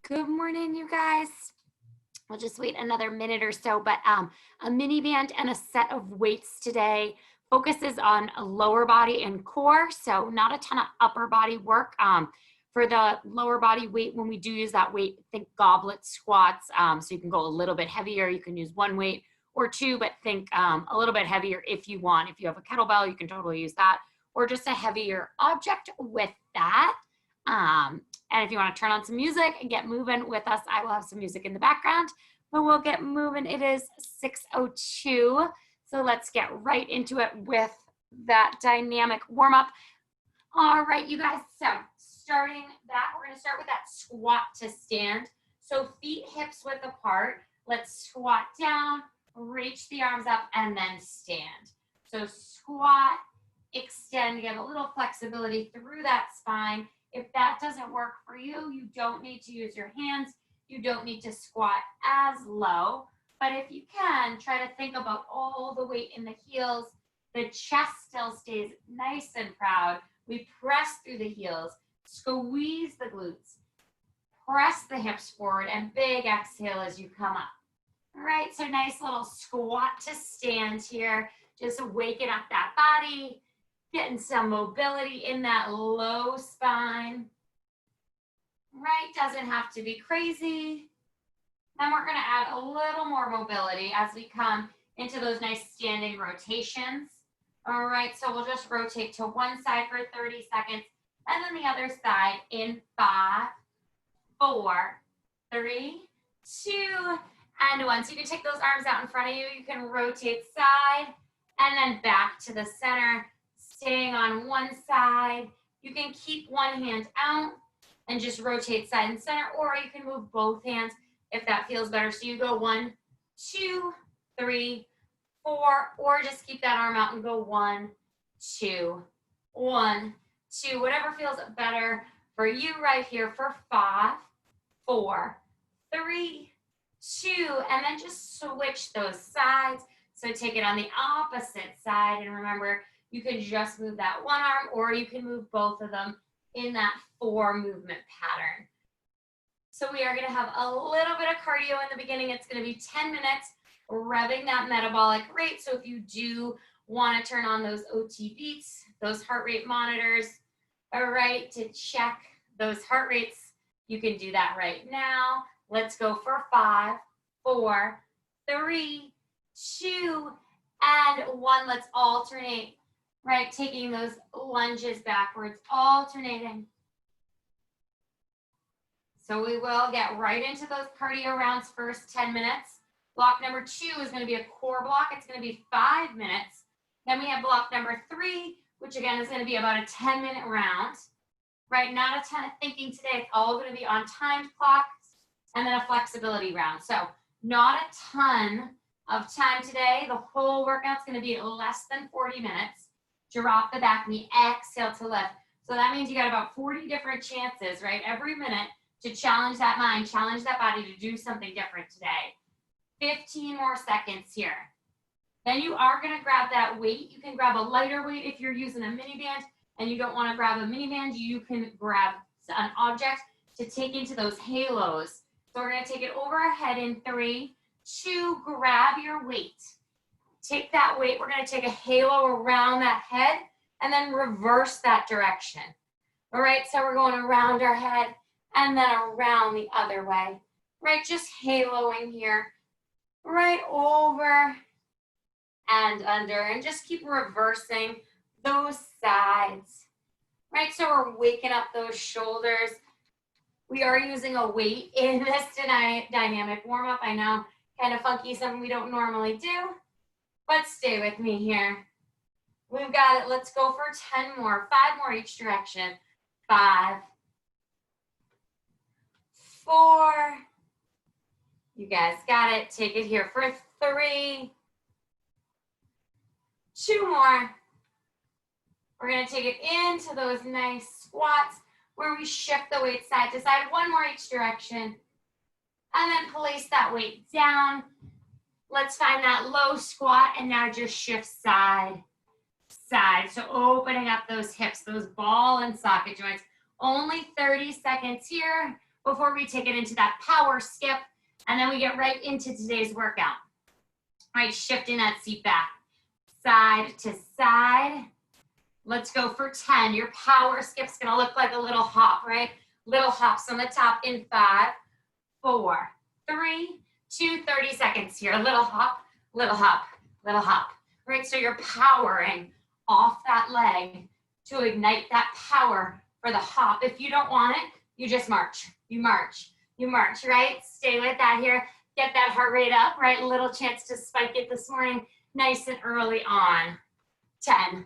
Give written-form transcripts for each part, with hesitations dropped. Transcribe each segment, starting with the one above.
Good morning, you guys. We'll just wait another minute or so, but a mini band and a set of weights today focuses on a lower body and core, so not a ton of upper body work. For the lower body weight, when we do use that weight, think goblet squats, so you can go a little bit heavier. You can use one weight or two, but think a little bit heavier if you want. If you have a kettlebell, you can totally use that, or just a heavier object with that. And if you want to turn on some music and get moving with us, I will have some music in the background, but we'll get moving. It is 6:02. So let's get right into it with that dynamic warm up. All right, you guys. So starting that, we're going to start with that squat to stand. So feet hips width apart. Let's squat down, reach the arms up, and then stand. So squat, extend, get a little flexibility through that spine. If that doesn't work for you, you don't need to use your hands. You don't need to squat as low. But if you can, try to think about all the weight in the heels. The chest still stays nice and proud. We press through the heels, squeeze the glutes, press the hips forward, and big exhale as you come up. All right, so nice little squat to stand here. Just waking up that body. Getting some mobility in that low spine. Right, doesn't have to be crazy. Then we're gonna add a little more mobility as we come into those nice standing rotations. All right, so we'll just rotate to one side for 30 seconds and then the other side in 5, 4, 3, 2, and 1. So you can take those arms out in front of you. You can rotate side and then back to the center. Staying on one side. You can keep one hand out and just rotate side and center, or you can move both hands if that feels better. So you go 1, 2, 3, 4, or just keep that arm out and go 1, 2, 1, 2, whatever feels better for you right here for 5, 4, 3, 2, and then just switch those sides. So take it on the opposite side, and remember, you can just move that one arm, or you can move both of them in that 4 movement pattern. So we are going to have a little bit of cardio in the beginning. It's going to be 10 minutes, revving that metabolic rate. So if you do want to turn on those OT beats, those heart rate monitors, all right, to check those heart rates, you can do that right now. Let's go for 5, 4, 3, 2, and 1. Let's alternate. Right, taking those lunges backwards, alternating. So we will get right into those cardio rounds first 10 minutes. Block number 2 is going to be a core block. It's going to be 5 minutes. Then we have block number 3, which again is going to be about a 10-minute round. Right, not a ton of thinking today. It's all going to be on timed clocks and then a flexibility round. So not a ton of time today. The whole workout's going to be less than 40 minutes. Drop the back knee, exhale to lift. So that means you got about 40 different chances, right, every minute to challenge that mind, challenge that body to do something different today. 15 more seconds here. Then you are going to grab that weight. You can grab a lighter weight if you're using a mini band and you don't want to grab a mini band. You can grab an object to take into those halos. So we're going to take it over our head in 3, 2, grab your weight. Take that weight, we're going to take a halo around that head and then reverse that direction. All right, so we're going around our head and then around the other way. Right, just haloing here. Right over and under, and just keep reversing those sides. Right, so we're waking up those shoulders. We are using a weight in this dynamic warm-up. I know, kind of funky, something we don't normally do. But stay with me here. We've got it. Let's go for 10 more. 5 more each direction. 5, 4. You guys got it. Take it here for 3. 2 more. We're going to take it into those nice squats where we shift the weight side to side. 1 more each direction. And then place that weight down. Let's find that low squat and now just shift side, side. So opening up those hips, those ball and socket joints. Only 30 seconds here. before we take it into that power skip, and then we get right into today's workout. All right, shifting that seat back, side to side. Let's go for 10. Your power skip's gonna look like a little hop, right? Little hops on the top in 5, 4, 3, 2, 30 seconds here. Little hop, little hop, little hop. Right, so you're powering off that leg to ignite that power for the hop. If you don't want it, you just march. You march, you march, right? Stay with that here. Get that heart rate up, right? Little chance to spike it this morning, nice and early on. 10,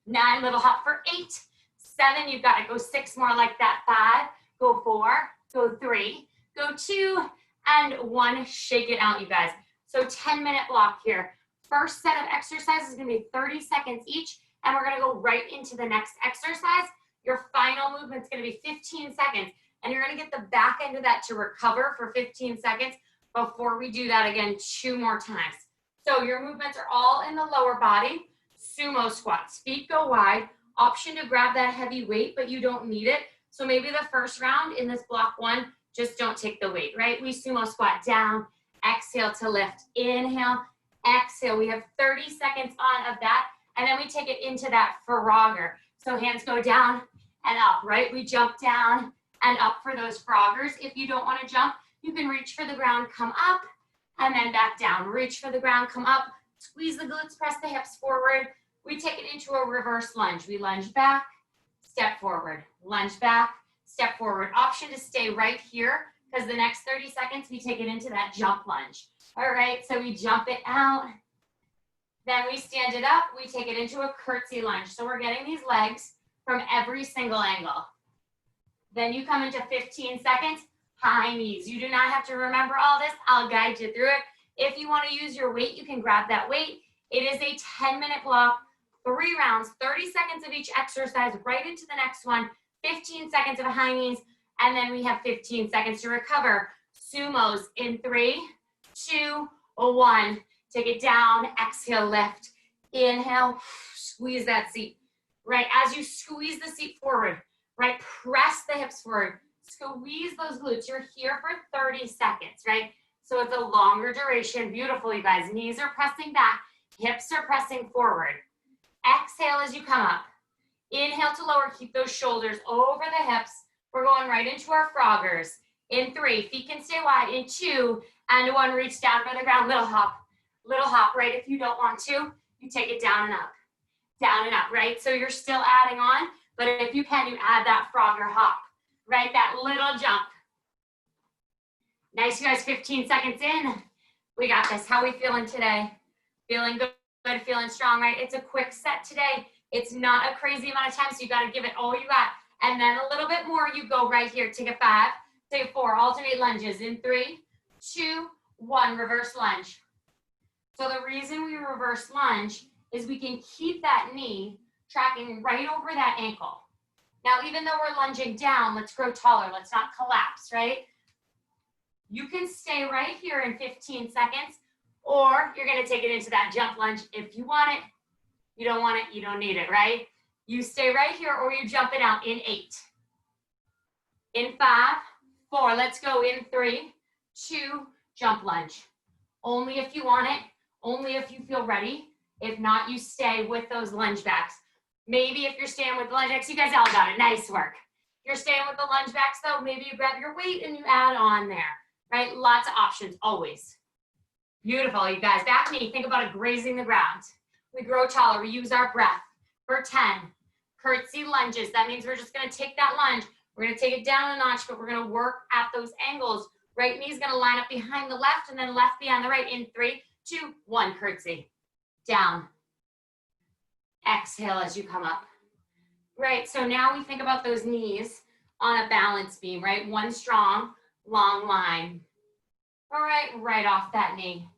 9, little hop for 8, 7, you've got to go 6 more like that, 5, go 4, go 3, go 2, and 1, shake it out, you guys. So 10-minute block here. First set of exercises is going to be 30 seconds each, and we're going to go right into the next exercise. Your final movement is going to be 15 seconds, and you're going to get the back end of that to recover for 15 seconds before we do that again 2 more times. So your movements are all in the lower body. Sumo squats, feet go wide, option to grab that heavy weight, but you don't need it. So maybe the first round in this block 1, just don't take the weight, right? We sumo squat down, exhale to lift, inhale, exhale. We have 30 seconds on of that, and then we take it into that Frogger. So hands go down and up, right? We jump down and up for those Froggers. If you don't want to jump, you can reach for the ground, come up, and then back down. Reach for the ground, come up, squeeze the glutes, press the hips forward. We take it into a reverse lunge. We lunge back, step forward, lunge back, step forward. Option to stay right here, because the next 30 seconds, we take it into that jump lunge. All right, so we jump it out, then we stand it up, we take it into a curtsy lunge. So we're getting these legs from every single angle. Then you come into 15 seconds, high knees. You do not have to remember all this. I'll guide you through it. If you want to use your weight, you can grab that weight. It is a 10-minute block, 3 rounds, 30 seconds of each exercise, right into the next one, 15 seconds of high knees, and then we have 15 seconds to recover. Sumos in 3, 2, 1. Take it down, exhale, lift. Inhale, squeeze that seat. Right, as you squeeze the seat forward, right, press the hips forward, squeeze those glutes. You're here for 30 seconds, right? So it's a longer duration. Beautiful, you guys. Knees are pressing back, hips are pressing forward. Exhale as you come up. Inhale to lower, keep those shoulders over the hips. We're going right into our Froggers. In 3, feet can stay wide. In 2, and 1, reach down for the ground. Little hop, right? If you don't want to, you take it down and up, right? So you're still adding on, but if you can, you add that Frogger hop, right? That little jump. Nice, you guys, 15 seconds in. We got this. How are we feeling today? Feeling good, feeling strong, right? It's a quick set today. It's not a crazy amount of time, so you got to give it all you got. And then a little bit more, you go right here. Take a 5, take a 4, alternate lunges. In 3, 2, 1, reverse lunge. So the reason we reverse lunge is we can keep that knee tracking right over that ankle. Now, even though we're lunging down, let's grow taller. Let's not collapse, right? You can stay right here in 15 seconds, or you're going to take it into that jump lunge if you want it. You don't want it, you don't need it, right? You stay right here, or you jump it out in 8. In 5, 4, let's go. In 3, 2, jump lunge. Only if you want it, only if you feel ready. If not, you stay with those lunge backs. Maybe if you're staying with the lunge backs, you guys all got it, nice work. If you're staying with the lunge backs though, maybe you grab your weight and you add on there, right? Lots of options, always. Beautiful, you guys. Back knee, think about it grazing the ground. We grow taller, we use our breath. For 10, curtsy lunges. That means we're just gonna take that lunge, we're gonna take it down a notch, but we're gonna work at those angles. Right knee's gonna line up behind the left and then left behind the right. In 3, 2, 1, curtsy. Down. Exhale as you come up. Right, so now we think about those knees on a balance beam, right? One strong, long line. All right, right off that knee.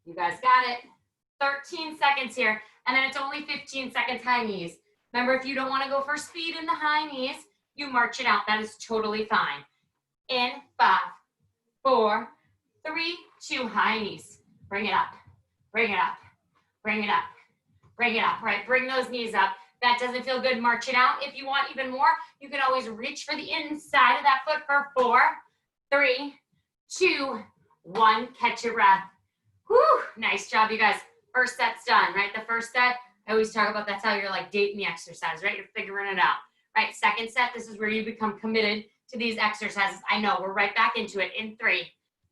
You guys got it. 13 seconds here, and then it's only 15 seconds high knees. Remember, if you don't want to go for speed in the high knees, you march it out. That is totally fine. In 5, 4, 3, 2, high knees. Bring it up, bring it up, bring it up, bring it up, right? Bring those knees up. That doesn't feel good, march it out. If you want even more, you can always reach for the inside of that foot for 4, 3, 2, 1. Catch your breath. Whew, nice job, you guys. First set's done, right? The first set, I always talk about that's how you're like dating the exercise, right? You're figuring it out, right? Second set, this is where you become committed to these exercises. I know, we're right back into it in 3,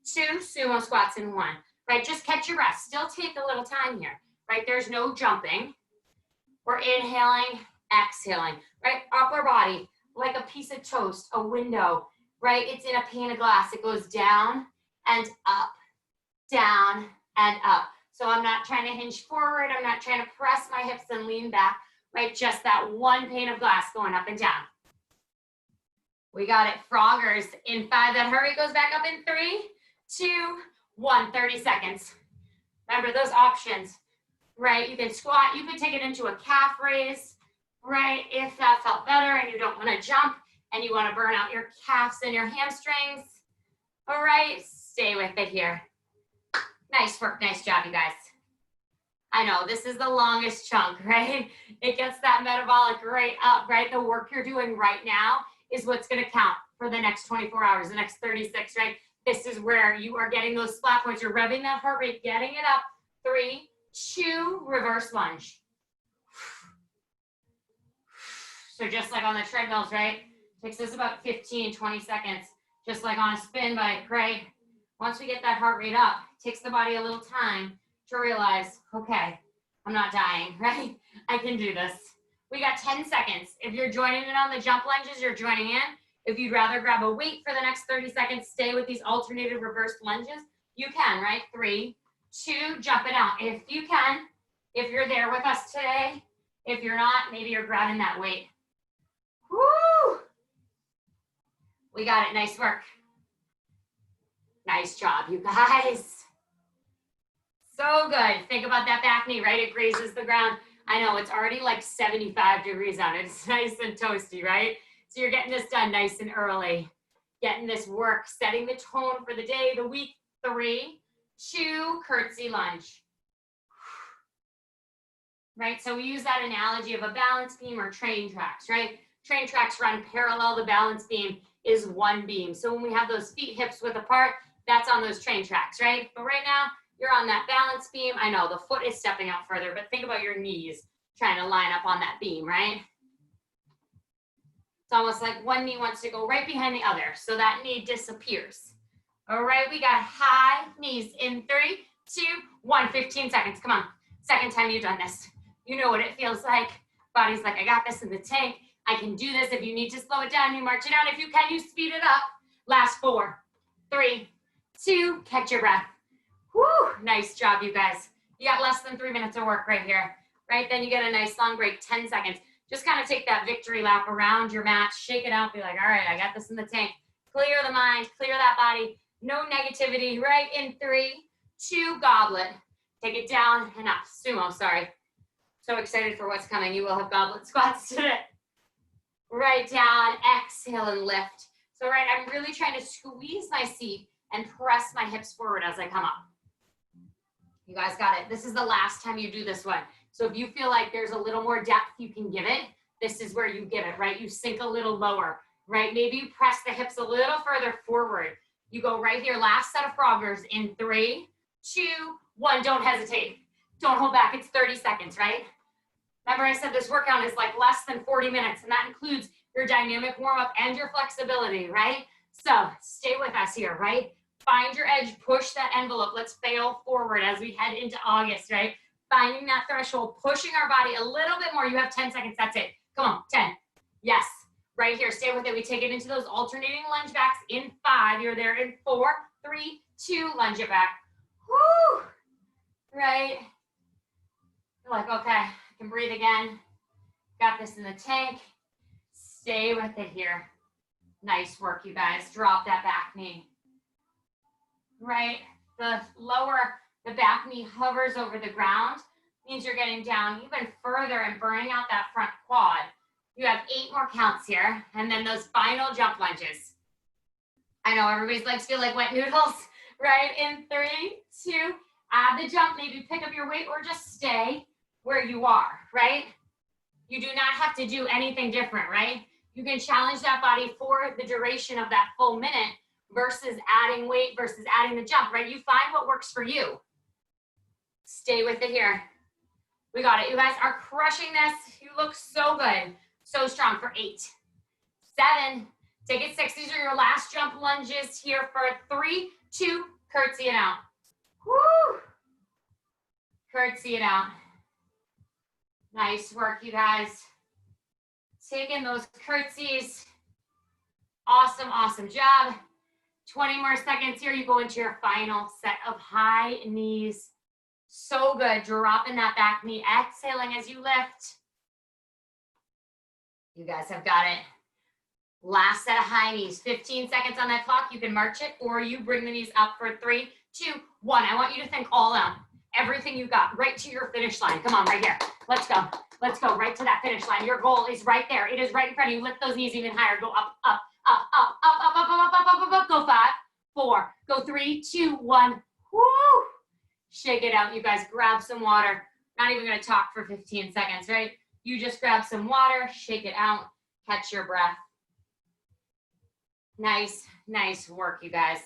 2, sumo squats in 1, right? Just catch your breath. Still take a little time here, right? There's no jumping. We're inhaling, exhaling, right? Upper body, like a piece of toast, a window, right? It's in a pane of glass. It goes down and up, down and up. So I'm not trying to hinge forward. I'm not trying to press my hips and lean back, right? Just that one pane of glass going up and down. We got it. Froggers in 5. That hurry goes back up in 3, 2, 1. 30 seconds. Remember those options, right? You can squat. You can take it into a calf raise, right? If that felt better and you don't want to jump and you want to burn out your calves and your hamstrings. All right, stay with it here. Nice work. Nice job, you guys. I know this is the longest chunk, right? It gets that metabolic rate up, right? The work you're doing right now is what's going to count for the next 24 hours, the next 36, right? This is where you are getting those splat points. You're revving that heart rate, getting it up. 3, 2, reverse lunge. So just like on the treadmills, right? Takes us about 15, 20 seconds, just like on a spin bike, right? Once we get that heart rate up, it takes the body a little time to realize, okay, I'm not dying, right? I can do this. We got 10 seconds. If you're joining in on the jump lunges, you're joining in. If you'd rather grab a weight for the next 30 seconds, stay with these alternative reverse lunges, you can, right? 3, 2, jump it out. If you can, if you're there with us today, if you're not, maybe you're grabbing that weight. Woo! We got it. Nice work. Nice job, you guys. So good. Think about that back knee, right? It grazes the ground. I know it's already like 75 degrees out. It's nice and toasty, right? So you're getting this done nice and early. Getting this work, setting the tone for the day, the week. 3, 2, curtsy lunge. Right, so we use that analogy of a balance beam or train tracks, right? Train tracks run parallel. The balance beam is one beam. So when we have those feet hips width apart, that's on those train tracks, right? But right now, you're on that balance beam. I know the foot is stepping out further, but think about your knees trying to line up on that beam, right? It's almost like one knee wants to go right behind the other, so that knee disappears. All right, we got high knees in 3, 2, 1, 15 seconds. Come on, second time you've done this. You know what it feels like. Body's like, I got this in the tank. I can do this. If you need to slow it down, you march it out. If you can, you speed it up. Last 4, 3, 2, catch your breath. Woo, nice job, you guys. You got less than 3 minutes of work right here, right? Then you get a nice long break, 10 seconds. Just kind of take that victory lap around your mat, shake it out, be like, all right, I got this in the tank. Clear the mind, clear that body. No negativity, right? In 3, 2, goblet. Take it down and up. Sumo, sorry. So excited for what's coming. You will have goblet squats today. Right down, exhale and lift. So right, I'm really trying to squeeze my seat and press my hips forward as I come up. You guys got it. This is the last time you do this one. So if you feel like there's a little more depth you can give it, this is where you give it, right? You sink a little lower, right? Maybe you press the hips a little further forward. You go right here, last set of froggers in 3, 2, 1. Don't hesitate. Don't hold back. It's 30 seconds, right? Remember I said this workout is like less than 40 minutes, and that includes your dynamic warm-up and your flexibility, right? So stay with us here, right? Find your edge, push that envelope. Let's fail forward as we head into August, right? Finding that threshold, pushing our body a little bit more. You have 10 seconds, that's it. Come on, 10. Yes, right here, stay with it. We take it into those alternating lunge backs in 5. You're there in 4, 3, 2, lunge it back. Woo, right? You're like, okay, I can breathe again. Got this in the tank. Stay with it here. Nice work, you guys. Drop that back knee. Right? The back knee hovers over the ground. Means you're getting down even further and burning out that front quad. You have 8 more counts here. And then those final jump lunges. I know everybody's legs feel like wet noodles. Right? In 3, 2, add the jump. Maybe pick up your weight or just stay where you are. Right? You do not have to do anything different, right? You can challenge that body for the duration of that full minute versus adding weight versus adding the jump, right? You find what works for you. Stay with it here. We got it. You guys are crushing this. You look so good. So strong for 8, 7, take it 6. These are your last jump lunges here for 3, 2, curtsy it out. Woo! Curtsy it out. Nice work, you guys. Taking those curtsies. Awesome, awesome job. 20 more seconds here. You go into your final set of high knees. So good. Dropping that back knee. Exhaling as you lift. You guys have got it. Last set of high knees. 15 seconds on that clock. You can march it or you bring the knees up for 3, 2, 1. I want you to think all out. Everything you got right to your finish line. Come on, right here. Let's go. Let's go right to that finish line. Your goal is right there. It is right in front of you. Lift those knees even higher. Go up, up, up, up, up, up, up, up, up, up, up, up. Go 5, 4. Go 3, 2, 1. Woo! Shake it out. You guys grab some water. Not even going to talk for 15 seconds, right? You just grab some water, shake it out, catch your breath. Nice, nice work, you guys.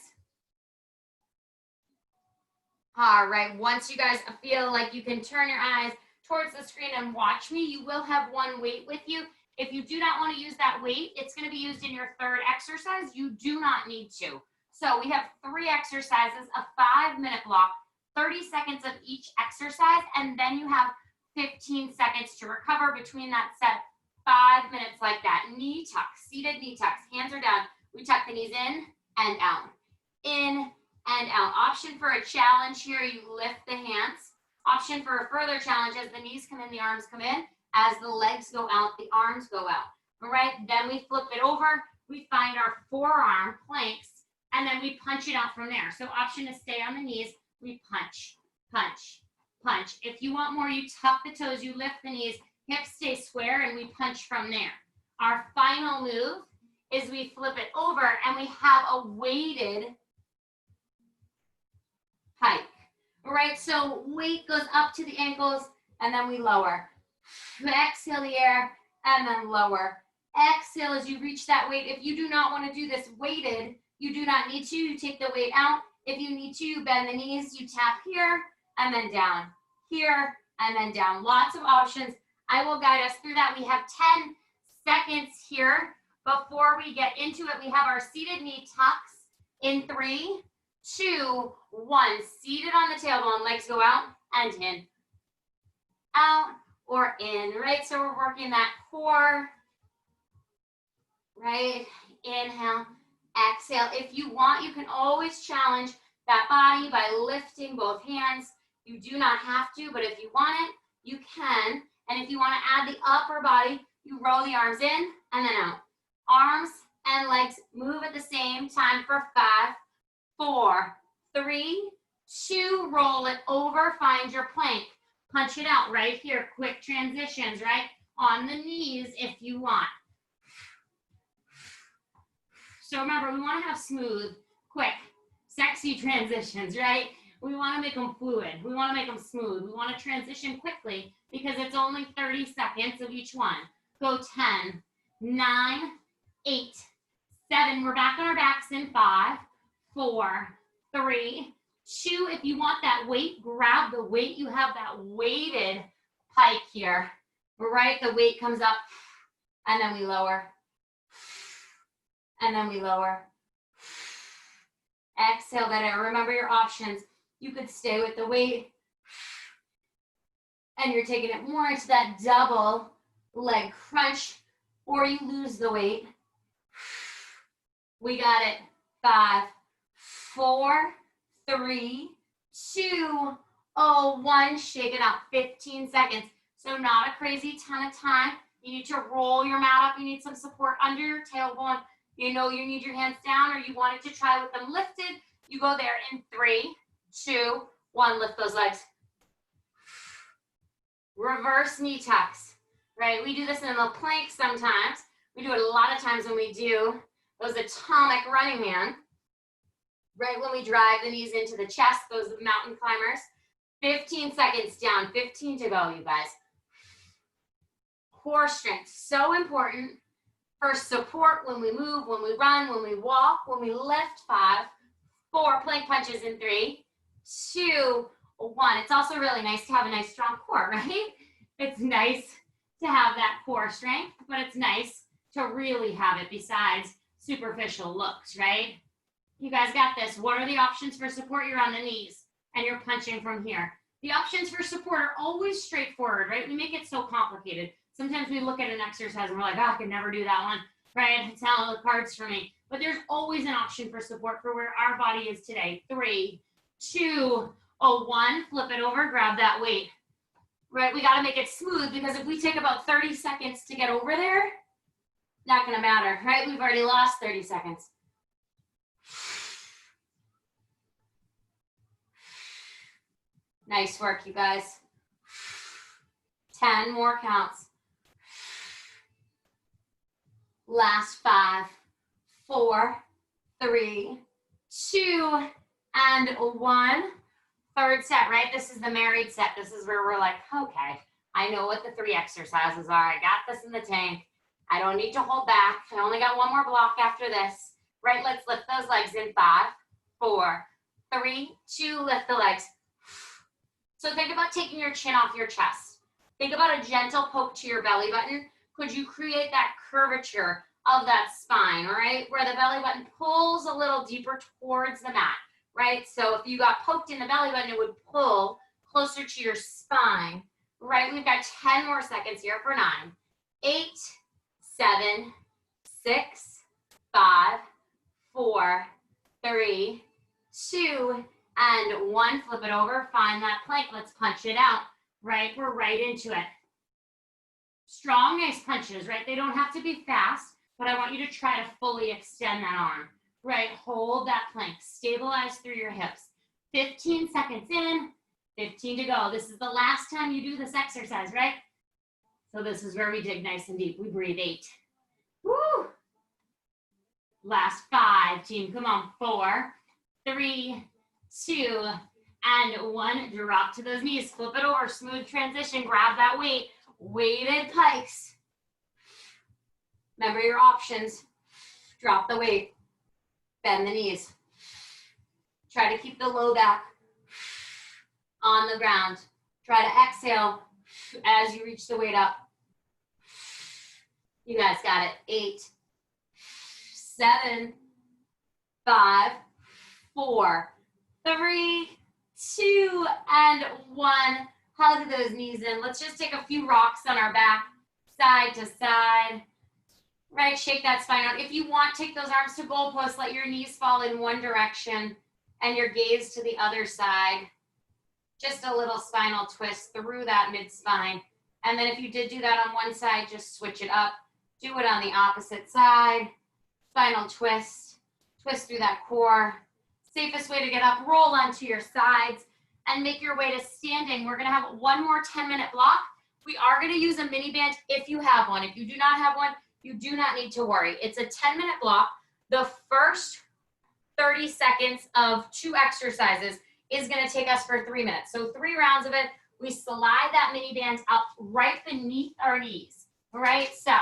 All right, once you guys feel like you can turn your eyes towards the screen and watch me, you will have one weight with you. If you do not want to use that weight, it's going to be used in your third exercise. You do not need to. So we have 3 exercises, a 5-minute block, 30 seconds of each exercise, and then you have 15 seconds to recover between that set. 5 minutes like that. Knee tuck, seated knee tucks. Hands are down. We tuck the knees in and out. In and out. Option for a challenge here, you lift the hands. Option for a further challenge, as the knees come in, the arms come in. As the legs go out, the arms go out. All right, then we flip it over. We find our forearm planks, and then we punch it out from there. So option to stay on the knees, we punch, punch, punch. If you want more, you tuck the toes, you lift the knees, hips stay square, and we punch from there. Our final move is we flip it over, and we have a weighted pike. All right, so weight goes up to the ankles, and then we lower. Exhale the air, and then lower. Exhale as you reach that weight. If you do not want to do this weighted, you do not need to. You take the weight out. If you need to, you bend the knees. You tap here, and then down. Here, and then down. Lots of options. I will guide us through that. We have 10 seconds here. Before we get into it, we have our seated knee tucks in 3, 2, 1. Seated on the tailbone, legs go out and in. Out or in, right? So we're working that core, right? Inhale, exhale. If you want, you can always challenge that body by lifting both hands. You do not have to, but if you want it, you can. And if you want to add the upper body, you roll the arms in and then out. Arms and legs move at the same time for 5, 4, 3, 2, roll it over, find your plank. Punch it out right here. Quick transitions, right? On the knees if you want. So remember, we want to have smooth, quick, sexy transitions, right? We want to make them fluid. We want to make them smooth. We want to transition quickly because it's only 30 seconds of each one. Go 10, 9, 8, 7. We're back on our backs in 5, 4, 3, 2. If you want that weight, grab the weight. You have that weighted pike here, right? The weight comes up and then we lower. And then we lower. Exhale that air. Remember your options. You could stay with the weight and you're taking it more into that double leg crunch, or you lose the weight. We got it. 5, 4, 3, 2, 1. Shake it out. 15 seconds. So not a crazy ton of time. You need to roll your mat up. You need some support under your tailbone. You know you need your hands down, or you wanted to try with them lifted. You go there in 3, 2, 1. Lift those legs. Reverse knee tucks, right? We do this in the plank sometimes. We do it a lot of times when we do those atomic running man, right? When we drive the knees into the chest, those mountain climbers. 15 seconds down, 15 to go, you guys. core strength, so important for support when we move, when we run, when we walk, when we lift. 5, 4, plank punches in 3, 2, 1. It's also really nice to have a nice strong core, right? It's nice to have that core strength, but it's nice to really have it besides superficial looks, right? You guys got this. What are the options for support? You're on the knees and you're punching from here. The options for support are always straightforward, right? We make it so complicated. Sometimes we look at an exercise and we're like, oh, I can never do that one, right? It's out of the cards for me. But there's always an option for support for where our body is today. 3, 2, 1. Flip it over, grab that weight. Right, we got to make it smooth because if we take about 30 seconds to get over there, not going to matter, right? We've already lost 30 seconds. Nice work, you guys. 10 more counts. Last 5, 4, 3, 2, and 1. Third set, right? This is the married set. This is where we're like, okay, I know what the 3 exercises are. I got this in the tank. I don't need to hold back. I only got 1 more block after this, right? Let's lift those legs in 5, 4, 3, 2, lift the legs. So think about taking your chin off your chest. Think about a gentle poke to your belly button. Could you create that curvature of that spine, all right? Where the belly button pulls a little deeper towards the mat. Right? So if you got poked in the belly button, it would pull closer to your spine, right? We've got 10 more seconds here for 9, 8, 7, 6, 5, 4, 3, 2, and 1. Flip it over, find that plank. Let's punch it out, right? We're right into it. Strong, nice punches, right? They don't have to be fast, but I want you to try to fully extend that arm. Right, hold that plank, stabilize through your hips. 15 seconds in, 15 to go. This is the last time you do this exercise, right? So this is where we dig nice and deep. We breathe 8. Woo! Last 5, team, come on. 4, 3, 2, and 1. Drop to those knees, flip it over, smooth transition, grab that weight. Weighted pikes. Remember your options. Drop the weight. Bend the knees. Try to keep the low back on the ground. Try to exhale as you reach the weight up. You guys got it. 8, 7, 5, 4, 3, 2, and 1. Hug those knees in. Let's just take a few rocks on our back, side to side. Right, shake that spine out. If you want, take those arms to goalposts, let your knees fall in one direction and your gaze to the other side. Just a little spinal twist through that mid-spine. And then if you did do that on one side, just switch it up. Do it on the opposite side. Spinal twist, twist through that core. Safest way to get up, roll onto your sides and make your way to standing. We're gonna have 1 more 10-minute block. We are gonna use a mini band if you have one. If you do not have one, you do not need to worry. It's a 10-minute block. The first 30 seconds of 2 exercises is going to take us for 3 minutes. So 3 rounds of it. We slide that mini band up right beneath our knees. All right, so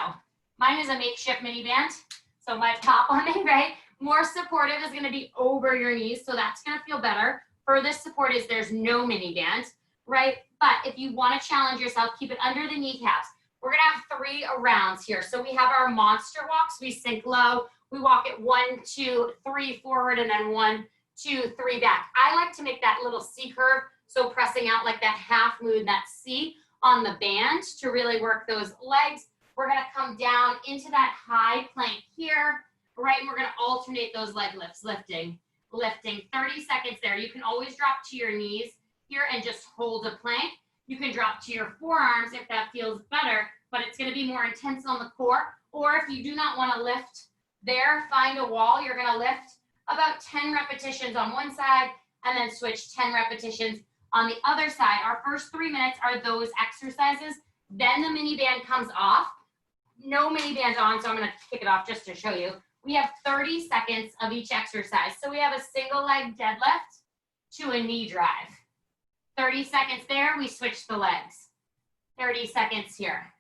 mine is a makeshift mini band. So my top on it, right? More supportive is going to be over your knees. So that's going to feel better. Furthest support is there's no mini band, right? But if you want to challenge yourself, keep it under the kneecaps. We're gonna have 3 rounds here. So we have our monster walks. We sink low. We walk it 1, 2, 3 forward, and then 1, 2, 3 back. I like to make that little C curve. So pressing out like that half moon, that C on the band to really work those legs. We're gonna come down into that high plank here, right? And we're gonna alternate those leg lifts, lifting. 30 seconds there. You can always drop to your knees here and just hold a plank. You can drop to your forearms if that feels better, but it's going to be more intense on the core. Or if you do not want to lift there, find a wall. You're going to lift about 10 repetitions on one side and then switch 10 repetitions on the other side. Our first 3 minutes are those exercises. Then the mini band comes off. No mini band on, so I'm going to kick it off just to show you. We have 30 seconds of each exercise. So we have a single leg deadlift to a knee drive. 30 seconds there, we switch the legs. 30 seconds here.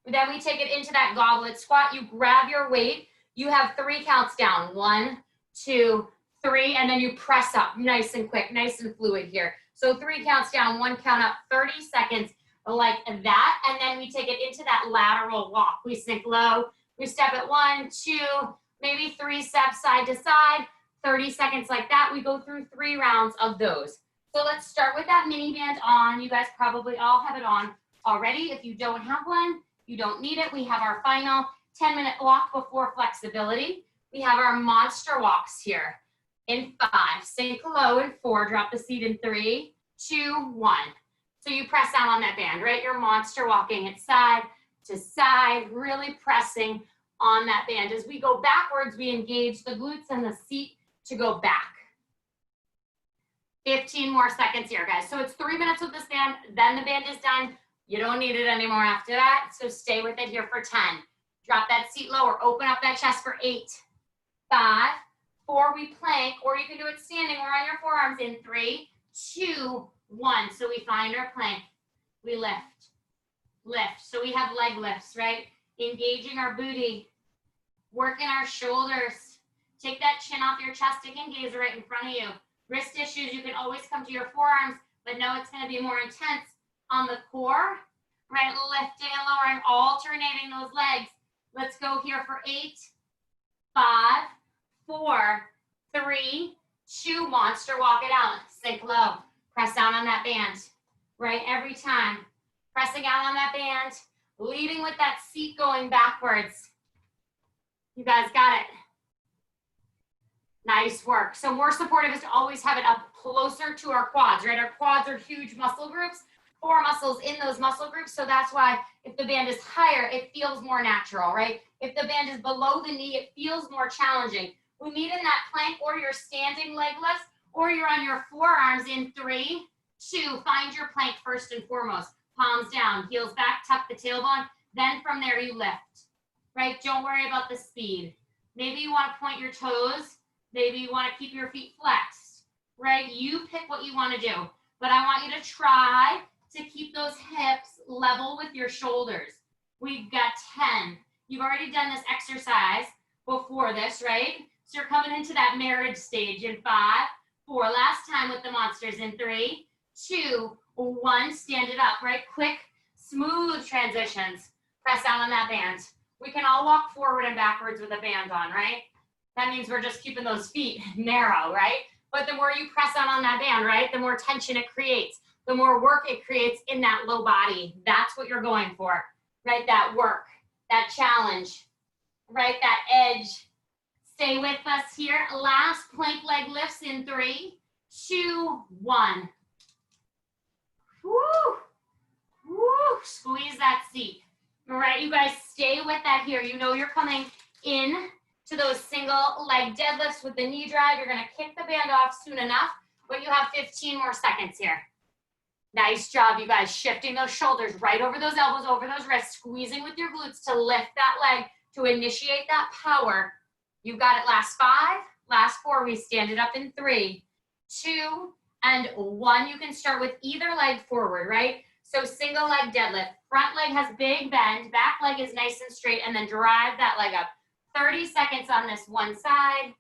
Then we take it into that goblet squat. You grab your weight. You have 3 counts down. 1, 2, 3, and then you press up nice and quick, nice and fluid here. So 3 counts down, 1 count up, 30 seconds like that. And then we take it into that lateral walk. We sink low. We step at 1, 2, maybe 3 steps side to side, 30 seconds like that. We go through 3 rounds of those. So let's start with that mini band on. You guys probably all have it on already. If you don't have one, you don't need it. We have our final 10-minute walk before flexibility. We have our monster walks here. In 5, sink low in 4, drop the seat in 3, 2, 1. So you press down on that band, right? You're monster walking it side to side, really pressing on that band. As we go backwards, we engage the glutes and the seat to go back. 15 more seconds here, guys. So it's 3 minutes with this band, then the band is done. You don't need it anymore after that, so stay with it here for 10. Drop that seat lower, open up that chest for 8, 5, 4, we plank, or you can do it standing or on your forearms in 3, 2, 1. So we find our plank, we lift, lift. So we have leg lifts, right? Engaging our booty, working our shoulders. Take that chin off your chest, stick and gaze right in front of you. Wrist issues, you can always come to your forearms, but no, it's gonna be more intense on the core, right? Lifting and lowering, alternating those legs. Let's go here for 8, 5, 4, 3, 2, monster, walk it out, sink low, press down on that band, right? Every time, pressing out on that band, leading with that seat going backwards. You guys got it. Nice work. So more supportive is to always have it up closer to our quads, right? Our quads are huge muscle groups, 4 muscles in those muscle groups. So that's why if the band is higher, it feels more natural, right? If the band is below the knee, it feels more challenging. We meet in that plank or your standing leg lifts, or you're on your forearms in 3, 2, find your plank first and foremost. Palms down, heels back, tuck the tailbone. Then from there you lift, right? Don't worry about the speed. Maybe you want to point your toes. Maybe you want to keep your feet flexed, right? You pick what you want to do, but I want you to try to keep those hips level with your shoulders. We've got 10. You've already done this exercise before this, right? So you're coming into that marriage stage in 5, 4. Last time with the monsters in 3, 2, 1. Stand it up, right? Quick, smooth transitions. Press down on that band. We can all walk forward and backwards with a band on, right? That means we're just keeping those feet narrow, right? But the more you press down on that band, right, the more tension it creates, the more work it creates in that low body. That's what you're going for, right? That work, that challenge, right? That edge. Stay with us here. Last plank leg lifts in 3, 2, 1. Woo! Woo! Squeeze that seat. All right, you guys stay with that here. You know you're coming in to those single leg deadlifts with the knee drive. You're gonna kick the band off soon enough, but you have 15 more seconds here. Nice job, you guys, shifting those shoulders right over those elbows, over those wrists, squeezing with your glutes to lift that leg, to initiate that power. You got it. Last 5, last 4, we stand it up in 3, 2, and 1. You can start with either leg forward, right? So single leg deadlift, front leg has big bend, back leg is nice and straight, and then drive that leg up. 30 seconds on this one side,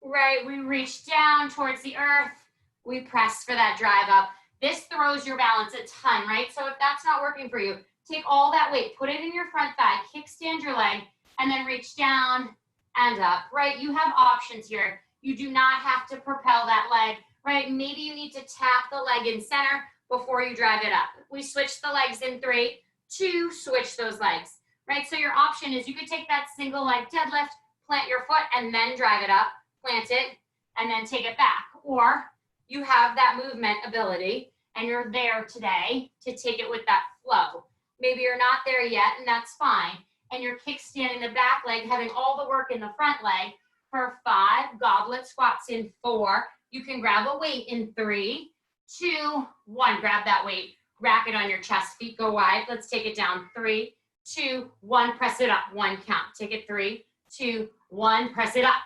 right? We reach down towards the earth. We press for that drive up. This throws your balance a ton, right? So if that's not working for you, take all that weight, put it in your front thigh, kickstand your leg, and then reach down and up, right? You have options here. You do not have to propel that leg, right? Maybe you need to tap the leg in center before you drive it up. We switch the legs in 3, 2, switch those legs. Right, so your option is you could take that single leg deadlift, plant your foot, and then drive it up, plant it, and then take it back. Or you have that movement ability, and you're there today to take it with that flow. Maybe you're not there yet, and that's fine. And you're kickstanding the back leg, having all the work in the front leg for 5, goblet squats in 4. You can grab a weight in 3, 2, 1. Grab that weight, rack it on your chest, feet go wide. Let's take it down. 3, 2, 1, press it up. 1 count. Take it. 3, 2, 1, press it up.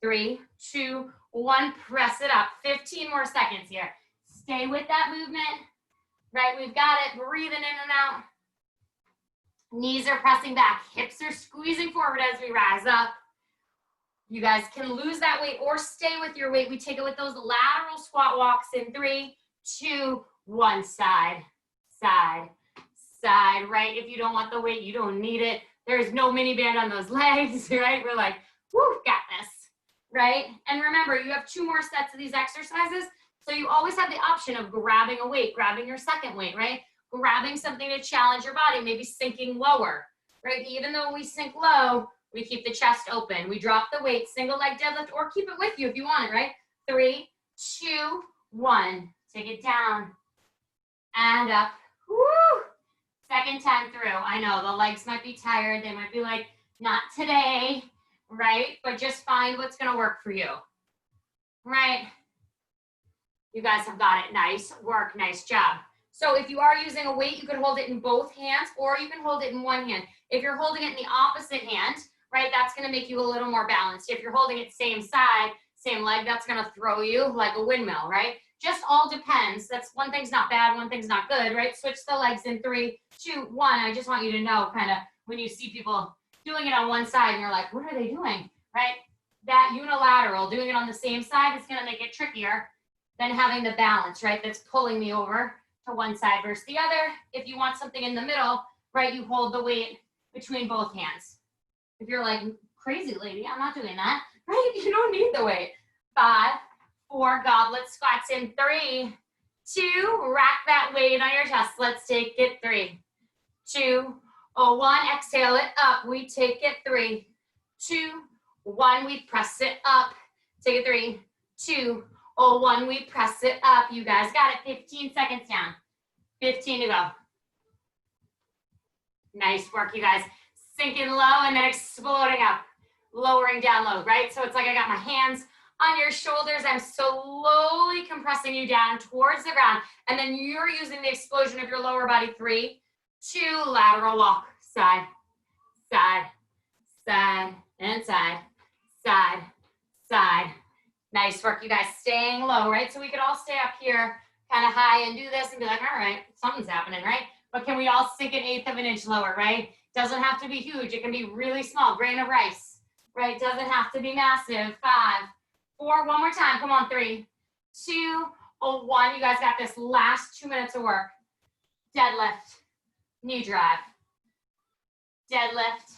3, 2, 1, press it up. 15 more seconds here. Stay with that movement. Right, we've got it. Breathing in and out. Knees are pressing back. Hips are squeezing forward as we rise up. You guys can lose that weight or stay with your weight. We take it with those lateral squat walks in 3, 2, 1. Side, side, side, right? If you don't want the weight, you don't need it. There's no mini band on those legs, right? We're like, whoo, got this, right? And remember, you have 2 more sets of these exercises. So you always have the option of grabbing a weight, grabbing your second weight, right? Grabbing something to challenge your body, maybe sinking lower, right? Even though we sink low, we keep the chest open. We drop the weight, single leg deadlift, or keep it with you if you want it, right? 3, 2, 1. Take it down and up. Woo! Second time through. I know the legs might be tired. They might be like, not today, right? But just find what's going to work for you, right? You guys have got it. Nice work. Nice job. So if you are using a weight, you can hold it in both hands or you can hold it in one hand. If you're holding it in the opposite hand, right, that's going to make you a little more balanced. If you're holding it same side, same leg, that's going to throw you like a windmill, right? Just all depends. That's one thing's not bad, one thing's not good, right? Switch the legs in 3, 2, 1. I just want you to know kind of when you see people doing it on one side and you're like, what are they doing, right? That unilateral, doing it on the same side is going to make it trickier than having the balance, right? That's pulling me over to one side versus the other. If you want something in the middle, right, you hold the weight between both hands. If you're like, crazy lady, I'm not doing that, right? You don't need the weight. 5, 4, goblet squats in 3, 2, rack that weight on your chest. Let's take it 3, 2, 1, exhale it up. We take it 3, 2, 1, we press it up. Take it 3, 2, 1, we press it up. You guys got it. 15 seconds down. 15 to go. Nice work, you guys. Sinking low and then exploding up. Lowering down low, right? So it's like I got my hands on your shoulders. I'm slowly compressing you down towards the ground. And then you're using the explosion of your lower body. 3, 2, lateral walk. Side, side, side, and side, side, side. Nice work, you guys. Staying low, right? So we could all stay up here kind of high and do this and be like, all right, something's happening, right? But can we all sink 1/8 of an inch lower, right? Doesn't have to be huge. It can be really small, grain of rice, right? Doesn't have to be massive. 5, 4, one more time. Come on, 3, 2, 1. You guys got this. Last 2 minutes of work. Deadlift, knee drive. Deadlift,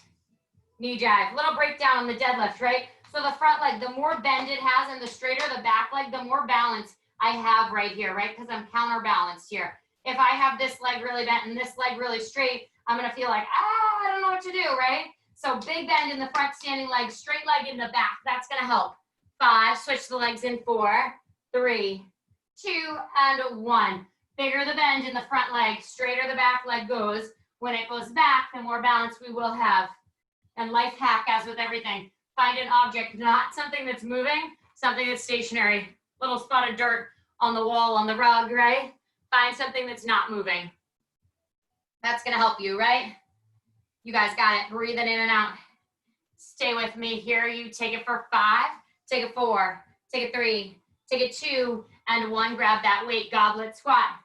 knee drive. Little breakdown on the deadlift, right? So the front leg, the more bend it has and the straighter the back leg, the more balance I have right here, right? Because I'm counterbalanced here. If I have this leg really bent and this leg really straight, I'm going to feel like, I don't know what to do, right? So big bend in the front standing leg, straight leg in the back. That's going to help. 5, switch the legs in 4, 3, 2, and 1. Bigger the bend in the front leg, straighter the back leg goes. When it goes back, the more balance we will have. And life hack, as with everything, find an object, not something that's moving, something that's stationary. Little spot of dirt on the wall, on the rug, right? Find something that's not moving. That's going to help you, right? You guys got it. Breathing in and out. Stay with me here. You take it for 5, take it 4, take it 3, take it 2, and 1. Grab that weight. Goblet squat.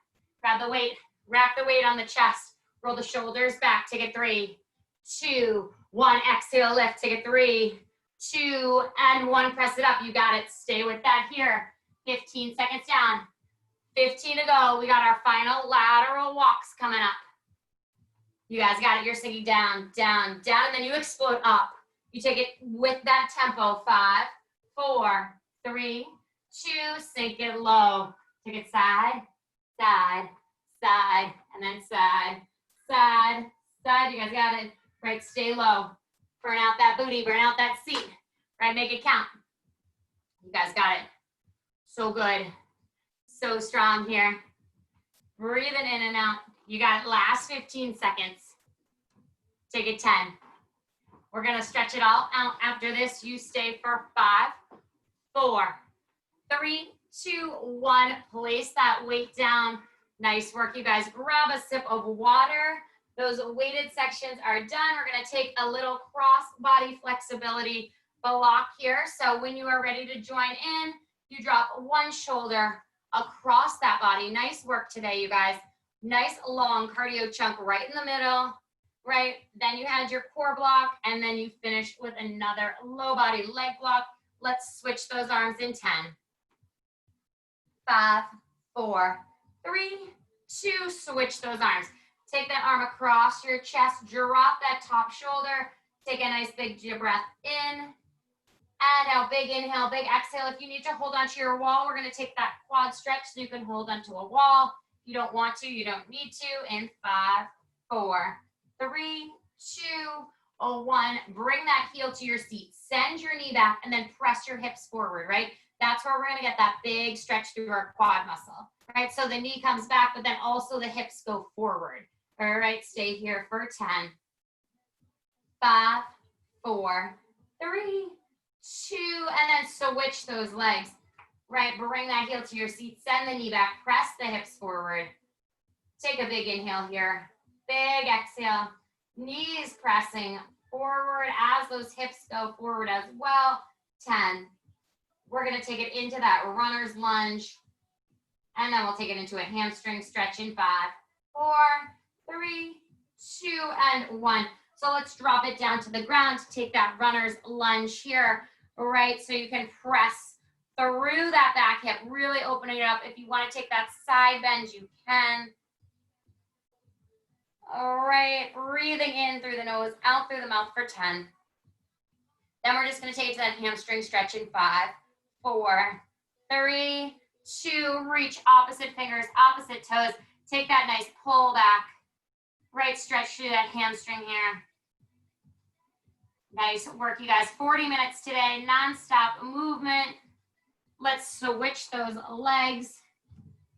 Grab the weight. Rack the weight on the chest. Roll the shoulders back. Take it 3, 2, 1. Exhale, lift. Take it 3, 2, and 1. Press it up. You got it. Stay with that here. 15 seconds down. 15 to go. We got our final lateral walks coming up. You guys got it. You're sinking down, down, down, and then you explode up. You take it with that tempo. 5, 4, 3, 2, sink it low. Take it side, side, side, and then side, side, side. You guys got it. Right, stay low. Burn out that booty, burn out that seat. Right, make it count. You guys got it. So good. So strong here. Breathing in and out. You got it. Last 15 seconds. Take it 10. We're going to stretch it all out after this. You stay for 5, 4, 3, 2, 1. Place that weight down. Nice work, you guys. Grab a sip of water. Those weighted sections are done. We're going to take a little cross body flexibility block here. So when you are ready to join in, you drop one shoulder across that body. Nice work today, you guys. Nice long cardio chunk right in the middle. right? Then you had your core block, and then you finished with another low body leg block. Let's switch those arms in 10. 5, 4, 3, 2, switch those arms. Take that arm across your chest, drop that top shoulder, take a nice big breath in, and out, big inhale, big exhale. If you need to hold onto your wall, we're gonna take that quad stretch so you can hold onto a wall. If you don't want to, you don't need to. In 5, 4, 3, 2, 1. Bring that heel to your seat. Send your knee back and then press your hips forward, right? That's where we're gonna get that big stretch through our quad muscle, right? So the knee comes back, but then also the hips go forward. All right, stay here for 10. 5, 4, 3, 2, and then switch those legs, right? Bring that heel to your seat, send the knee back, press the hips forward. Take a big inhale here, big exhale, knees pressing forward as those hips go forward as well. 10. We're gonna take it into that runner's lunge, and then we'll take it into a hamstring stretch in 5, 4, 3, 2, and 1. So let's drop it down to the ground to take that runner's lunge here, right? So you can press through that back hip, really opening it up. If you want to take that side bend, you can. All right, breathing in through the nose, out through the mouth for 10. Then we're just going to take it to that hamstring stretch in 5, 4, 3, 2, reach opposite fingers, opposite toes. Take that nice pull back, right? Stretch through that hamstring here. Nice work, you guys. 40 minutes today, non-stop movement. Let's switch those legs,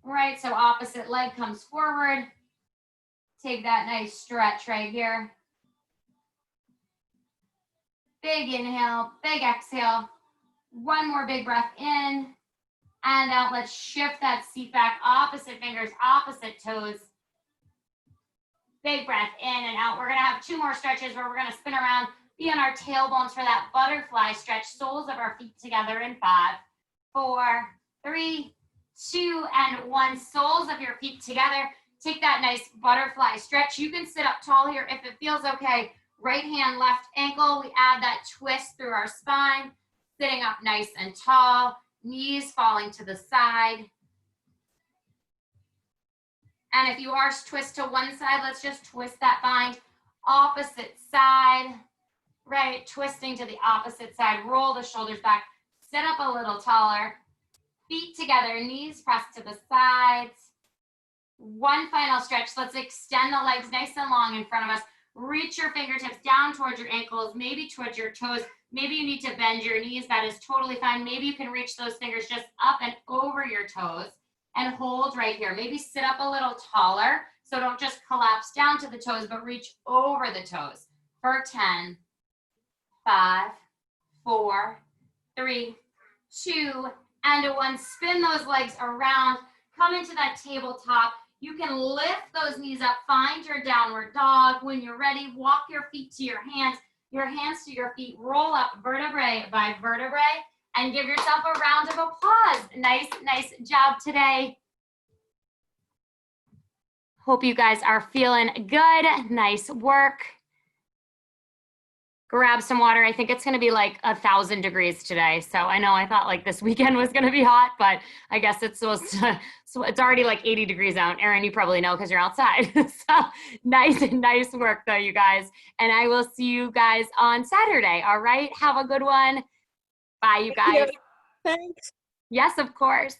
right? So opposite leg comes forward. Take that nice stretch right here. Big inhale, big exhale. One more big breath in and out. Let's shift that seat back, opposite fingers, opposite toes. Big breath in and out. We're gonna have 2 more stretches where we're gonna spin around, be on our tailbones for that butterfly stretch, soles of our feet together in 5, 4, 3, 2, and 1. Soles of your feet together. Take that nice butterfly stretch. You can sit up tall here if it feels okay. Right hand, left ankle. We add that twist through our spine. Sitting up nice and tall. Knees falling to the side. And if you are twist to one side, let's just twist that bind. Opposite side. Right, twisting to the opposite side. Roll the shoulders back. Sit up a little taller. Feet together, knees pressed to the sides. One final stretch. Let's extend the legs nice and long in front of us. Reach your fingertips down towards your ankles, maybe towards your toes. Maybe you need to bend your knees. That is totally fine. Maybe you can reach those fingers just up and over your toes and hold right here. Maybe sit up a little taller. So don't just collapse down to the toes, but reach over the toes for 10, 5, 4, 3, 2, and 1. Spin those legs around. Come into that tabletop. You can lift those knees up. Find your downward dog. When you're ready, walk your feet to your hands to your feet. Roll up vertebrae by vertebrae and give yourself a round of applause. Nice job today. Hope you guys are feeling good. Nice work. Grab some water. I think it's going to be like 1,000 degrees today. So I know I thought like this weekend was going to be hot, but I guess it's supposed to, so it's already like 80 degrees out. Erin, you probably know because you're outside. So nice work though, you guys. And I will see you guys on Saturday. All right. Have a good one. Bye, you guys. Thanks. Yes, of course.